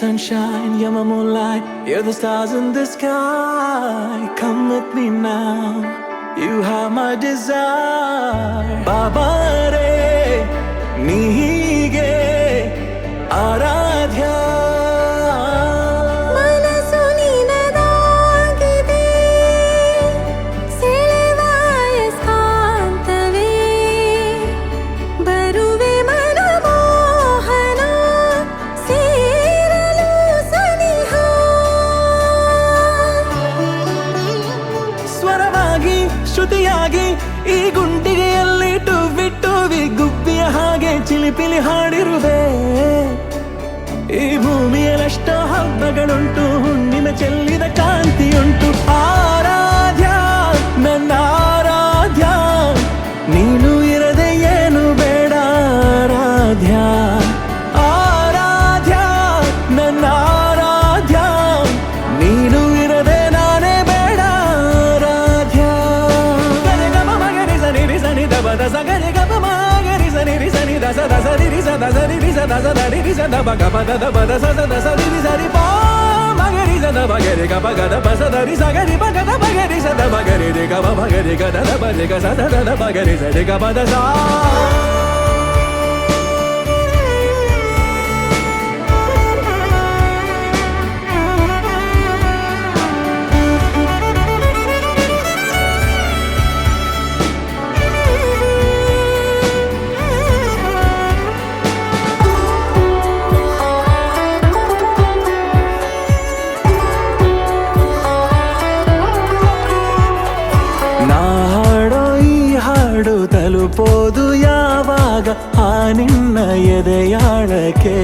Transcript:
sunshine, you're my moonlight, you're the stars in the sky. Come with me now, you have my desire. Baba re, nihige, Aradhya. ಶ್ರುತಿಯಾಗಿ ಈ ಗುಂಡಿಗೆಯಲ್ಲಿ ಟುವಿ ಗುಬ್ಬಿಯ ಹಾಗೆ ಚಿಲಿಪಿಲಿ ಹಾಡಿರುವೆ. ಈ ಭೂಮಿಯಲ್ಲಷ್ಟೋ ಹಬ್ಬಗಳುಂಟು, ಹುಣ್ಣಿಮೆ ಚೆಲ್ಲಿದ ಕಾಂತಿಯುಂಟು. ಆರಾಧ್ಯ ನನ್ನ ಆರಾಧ್ಯ, ನೀನು ಇರದೆ ಏನು ಬೇಡ ಆರಾಧ್ಯ. ಆರಾಧ್ಯ ನನ್ನ ಆರಾಧ್ಯ, ನೀನು ಇರದೆ ನಾನೇ ಬೇಡ ಆರಾಧ್ಯ. Dasa gare ga pa ma gare sa ni ri sa ni dasa dasa ri ri sa dasa ri ri sa dasa da ri ri sa da ba ga pa da ba da sa sa dasa ri ri sa ri pa ma gare sa da ba gare ga pa ga da ba sa da ri sa ga ri pa ga da ba gare sa da ba gare re ga ba gare ga da ba re ga sa da da ba gare sa re ga ba da sa. ಹಾಡು ತಲುಪೋದು ಯಾವಾಗ ಆ ನಿನ್ನ ಎದೆಯಾಳಕ್ಕೆ.